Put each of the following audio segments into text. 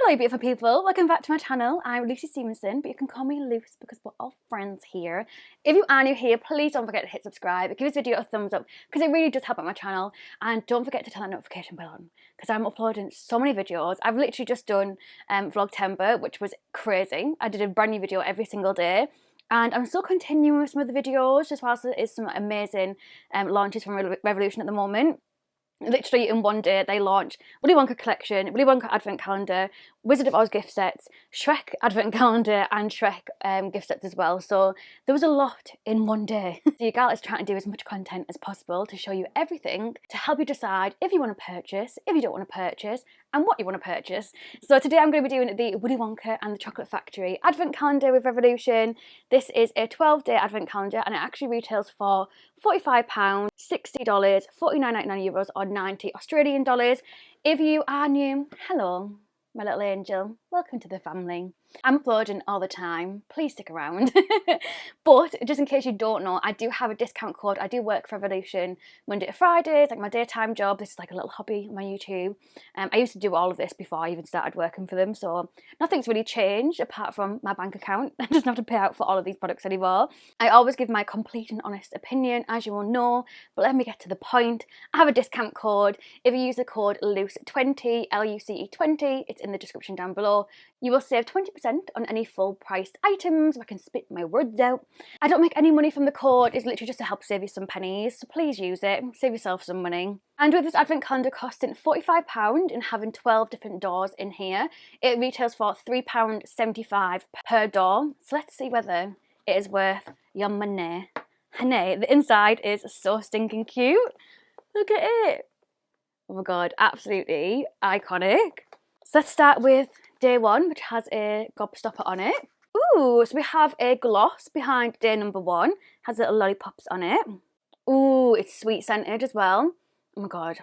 Hello beautiful people, welcome back to my channel. I'm Luce Stephenson, but you can call me Luce because we're all friends here. If you are new here, please don't forget to hit subscribe, give this video a thumbs up because it really does help out my channel, and don't forget to turn that notification bell on because I'm uploading so many videos. I've literally just done Vlogtember, which was crazy. I did a brand new video every single day. And I'm still continuing with some of the videos just whilst there is some amazing launches from Revolution at the moment. Literally in one day they launched Willy Wonka collection, Willy Wonka advent calendar, Wizard of Oz gift sets, Shrek advent calendar and Shrek gift sets as well. So there was a lot in one day. So your gal is trying to do as much content as possible to show you everything to help you decide if you want to purchase, if you don't want to purchase, and what you want to purchase. So today I'm going to be doing the Willy Wonka and the Chocolate Factory advent calendar with Revolution. This is a 12-day advent calendar and it actually retails for £45, $60, €49.99 or 90 Australian dollars. If you are new, hello, my little angel, welcome to the family. I'm uploading all the time, please stick around. But just in case you don't know, I do have a discount code. I do work for Revolution Monday to Fridays, like my daytime job. This is like a little hobby on my YouTube. I used to do all of this before I even started working for them, so nothing's really changed apart from my bank account. I just have to pay out for all of these products anymore. I always give my complete and honest opinion, as you all know, but let me get to the point. I have a discount code. If you use the code LUCE20, LUCE20, it's in the description down below. You will save 20% on any full priced items. If I can spit my words out. I don't make any money from the code. It's literally just to help save you some pennies. So please use it. Save yourself some money. And with this advent calendar costing £45 and having 12 different doors in here, it retails for £3.75 per door. So let's see whether it is worth your money. Honey, the inside is so stinking cute. Look at it. Oh my god, absolutely iconic. So let's start with day one, which has a gobstopper on it. Ooh, so we have a gloss behind day number one. Has little lollipops on it. Ooh, it's sweet scented as well. Oh my god.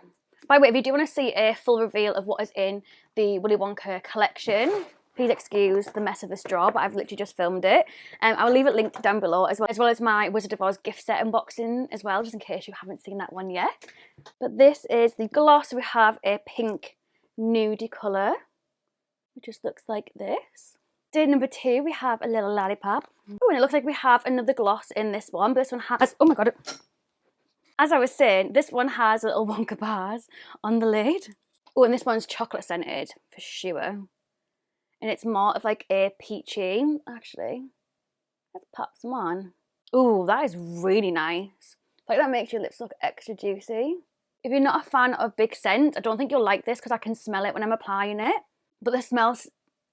By the way, if you do want to see a full reveal of what is in the Willy Wonka collection, please excuse the mess of this drawer, but I've literally just filmed it. I'll leave it linked down below, as well as my Wizard of Oz gift set unboxing as well, just in case you haven't seen that one yet. But this is the gloss. We have a pink nudie colour. It just looks like this. Day number two, we have a little lollipop. Oh, and it looks like we have another gloss in this one, but this one has, oh my god. As I was saying, this one has little Wonka bars on the lid. Oh, and this one's chocolate scented, for sure. And it's more of like a peachy, actually. Let's pop some on. Oh, that is really nice. Like that makes your lips look extra juicy. If you're not a fan of big scent, I don't think you'll like this because I can smell it when I'm applying it. But the smell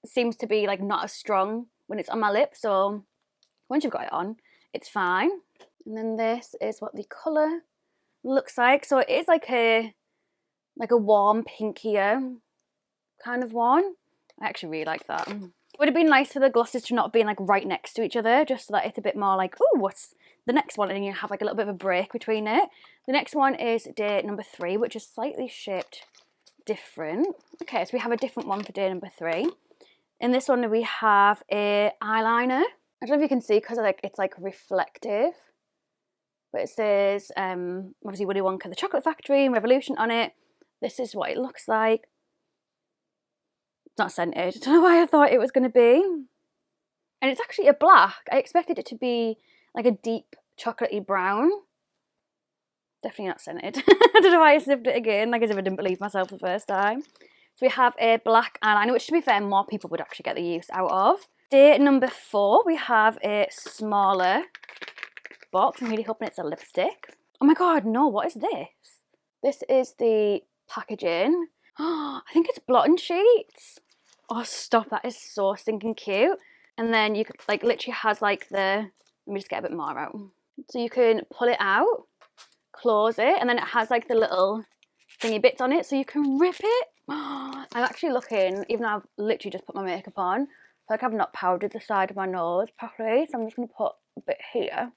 seems to be like not as strong when it's on my lips, so once you've got it on, it's fine. And then this is what the colour looks like. So it is like a warm pinkier kind of one. I actually really like that. It would have been nice for the glosses to not be like right next to each other, just so that it's a bit more like, oh, what's the next one? And then you have like a little bit of a break between it. The next one is day number 3, which is slightly shaped different. Okay, so we have a different one for day number 3. In this one we have a eyeliner. I don't know if you can see because it's like reflective, but it says obviously Willy Wonka the Chocolate Factory and Revolution on it. This is what it looks like. It's not scented. I don't know why I thought it was going to be. And it's actually a black. I expected it to be like a deep chocolatey brown. Definitely not scented. I don't know why I sniffed it again, like as if I didn't believe myself the first time. So we have a black eyeliner, which to be fair, more people would actually get the use out of. Day number 4, we have a smaller box. I'm really hoping it's a lipstick. Oh my god, no, what is this? This is the packaging. Oh, I think it's blotting sheets. Oh, stop, that is so stinking cute. And then you could, like, literally has like the, let me just get a bit more out. So you can pull it out, close it, and then it has like the little thingy bits on it so you can rip it. I'm actually looking, even though I've literally just put my makeup on, I feel like I've not powdered the side of my nose properly, so I'm just going to put a bit here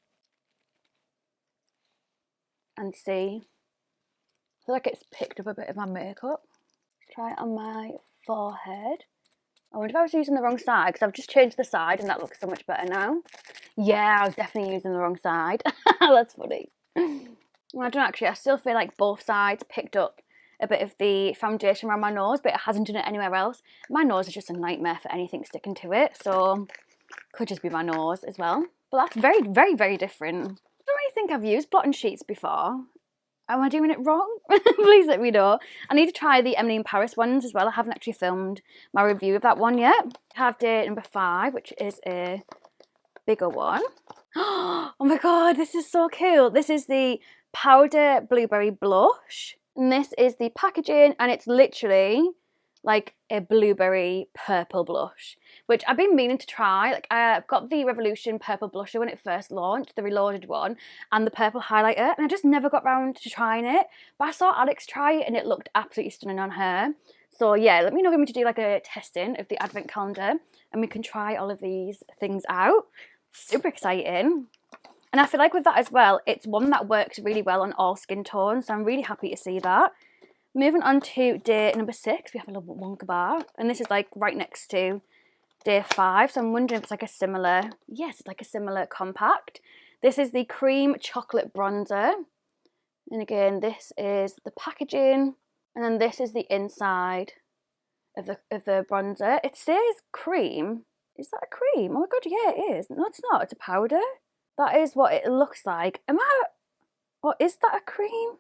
and see. I feel like it's picked up a bit of my makeup. Try it on my forehead. I wonder if I was using the wrong side because I've just changed the side and that looks so much better now. Yeah, I was definitely using the wrong side. That's funny. Well, I don't actually, I still feel like both sides picked up a bit of the foundation around my nose, but it hasn't done it anywhere else. My nose is just a nightmare for anything sticking to it, so could just be my nose as well. But that's very, very, very different. I don't really think I've used blotting sheets before. Am I doing it wrong? Please let me know. I need to try the Emily in Paris ones as well. I haven't actually filmed my review of that one yet. I have day number 5, which is a bigger one. Oh my god, this is so cool. This is the Powder Blueberry Blush. And this is the packaging, and it's literally like a blueberry purple blush, which I've been meaning to try. Like, I got the Revolution purple blusher when it first launched, the reloaded one, and the purple highlighter, and I just never got round to trying it. But I saw Alex try it and it looked absolutely stunning on her. So yeah, let me know if we want to do like a testing of the advent calendar and we can try all of these things out. Super exciting. And I feel like with that as well, it's one that works really well on all skin tones, so I'm really happy to see that. Moving on to day number 6, we have a little Wonka bar, and this is like right next to day 5, so I'm wondering if it's like a similar, yes, it's like a similar compact. This is the Cream Chocolate Bronzer, and again, this is the packaging, and then this is the inside of the bronzer. It says cream. Is that a cream? Oh my god, yeah, it is. No, it's not. It's a powder. That is what it looks like. Or is that a cream?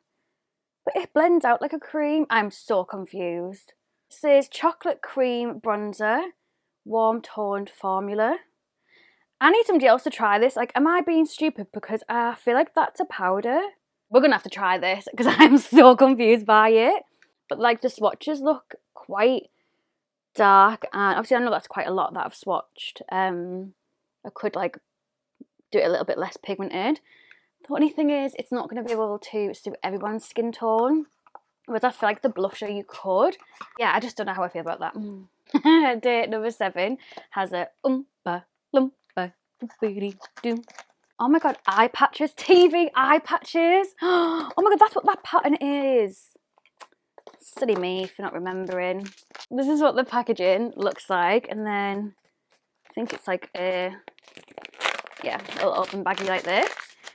But it blends out like a cream. I'm so confused. It says chocolate cream bronzer, warm toned formula. I need somebody else to try this. Like, am I being stupid? Because I feel like that's a powder. We're going to have to try this because I'm so confused by it. But like the swatches look quite dark. And obviously I know that's quite a lot that I've swatched. I could like do it a little bit less pigmented. The only thing is, it's not going to be able to suit everyone's skin tone. Whereas I feel like the blusher you could. Yeah, I just don't know how I feel about that. Day number 7 has a oompa loompa doobity doo. Oh my god, eye patches, TV eye patches. Oh my god, that's what that pattern is. Silly me for not remembering. This is what the packaging looks like, and then I think it's like a, yeah, a little open baggie like this.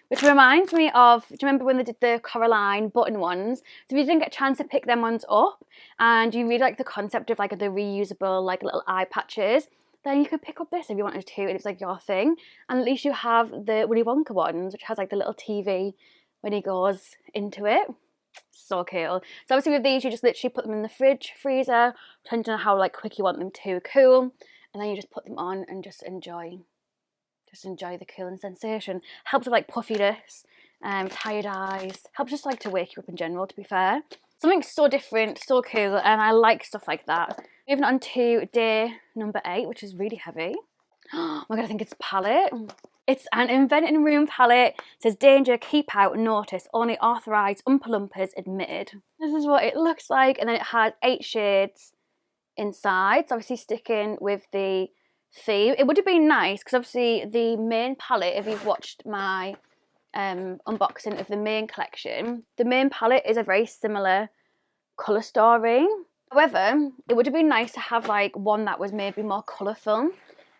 Which reminds me of, do you remember when they did the Coraline button ones? So if you didn't get a chance to pick them ones up and you really like the concept of like the reusable like little eye patches, then you could pick up this if you wanted to and it's like your thing. And at least you have the Willy Wonka ones, which has like the little TV when he goes into it. So cool. So obviously with these, you just literally put them in the fridge, freezer, depending on how like quick you want them to cool. And then you just put them on and just enjoy the cooling sensation. Helps with like puffiness, tired eyes. Helps just like to wake you up in general, to be fair. Something so different, so cool, and I like stuff like that. Moving on to day number 8, which is really heavy. Oh my god, I think it's a palette. It's an Inventing Room palette. It says danger, keep out, notice, only authorised Oompa Loompas admitted. This is what it looks like, and then it has 8 shades inside. So obviously sticking with the theme. It would have been nice because obviously the main palette, if you've watched my unboxing of the main collection, the main palette is a very similar colour story. However, it would have been nice to have like one that was maybe more colourful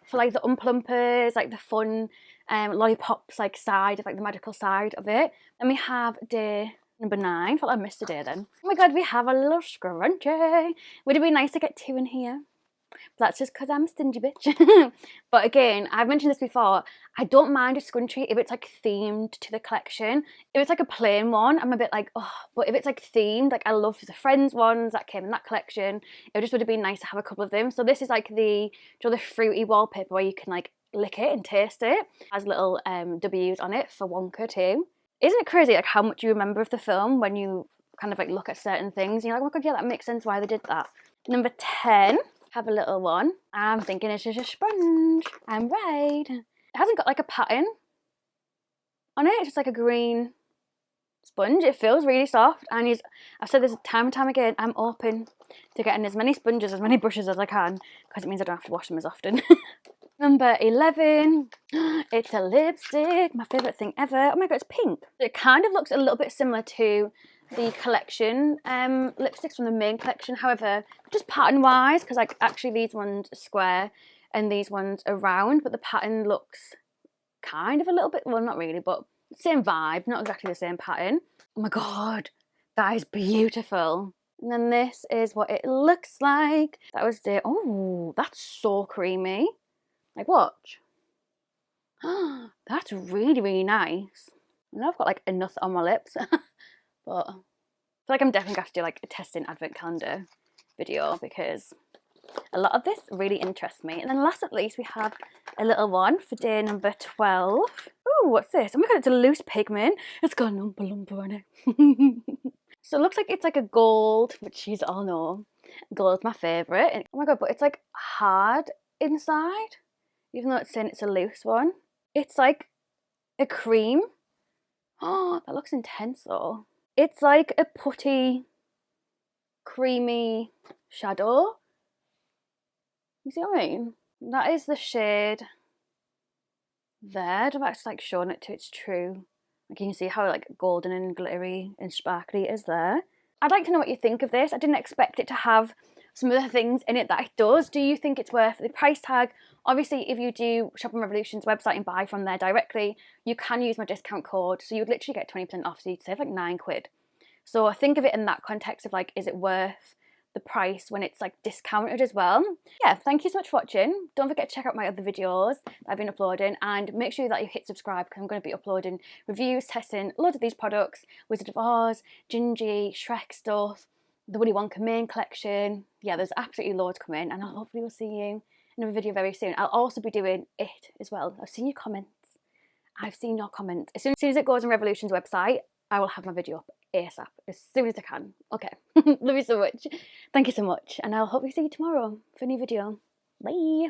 for like the Oompa Loompas, like the fun lollipops like side of like the magical side of it. And we have day number 9. I thought I missed a day then. Oh my god, we have a little scrunchie. Would it be nice to get 2 in here? But that's just because I'm a stingy bitch. But again, I've mentioned this before, I don't mind a scrunchie if it's like themed to the collection. If it's like a plain one, I'm a bit like, oh, but if it's like themed, like I love the Friends ones that came in that collection, it just would have been nice to have a couple of them. So this is like the fruity wallpaper where you can like lick it and taste it. It has little W's on it for Wonka too. Isn't it crazy like how much you remember of the film when you kind of like look at certain things and you're like, oh my god, yeah, that makes sense why they did that. Number 10. Have a little one. I'm thinking it's just a sponge. I'm right. It hasn't got like a pattern on it. It's just like a green sponge. It feels really soft, and I've said this time and time again, I'm open to getting as many sponges, as many brushes as I can, because it means I don't have to wash them as often. Number 11. It's a lipstick. My favourite thing ever. Oh my god, it's pink. It kind of looks a little bit similar to the collection lipsticks from the main collection, however, just pattern wise, because like actually these ones are square and these ones are round, but the pattern looks kind of a little bit, well, not really, but same vibe, not exactly the same pattern. Oh my god, that is beautiful. And then this is what it looks like. That was the, oh, that's so creamy. Like, watch. That's really, really nice. I know I've got like enough on my lips, but I feel like I'm definitely going to have to do like a testing advent calendar video because a lot of this really interests me. And then last but not least, we have a little one for day number 12. Oh, what's this? Oh my god, it's a loose pigment. It's got an Oompa Loompa on it. So it looks like it's like a gold, which you all know, gold's my favourite. Oh my god, but it's like hard inside, even though it's saying it's a loose one. It's like a cream. Oh, that looks intense though. It's like a putty, creamy shadow. You see what I mean? That is the shade there. I've actually like shown it to its true. Like you can see how like golden and glittery and sparkly it is there. I'd like to know what you think of this. I didn't expect it to have some of the things in it that it does. Do you think it's worth the price tag? Obviously, if you do shop on Revolution's website and buy from there directly, you can use my discount code. So you'd literally get 20% off, so you'd save like £9. So I think of it in that context of like, is it worth the price when it's like discounted as well? Yeah, thank you so much for watching. Don't forget to check out my other videos that I've been uploading, and make sure that you hit subscribe because I'm going to be uploading reviews, testing loads of these products, Wizard of Oz, Gingy, Shrek stuff, the Willy Wonka main collection. Yeah, there's absolutely loads coming, and I hopefully will see you in a video very soon. I'll also be doing it as well. I've seen your comments. I've seen your comments. As soon as it goes on Revolution's website, I will have my video up ASAP, as soon as I can. Okay, love you so much. Thank you so much, and I'll hopefully see you tomorrow for a new video. Bye.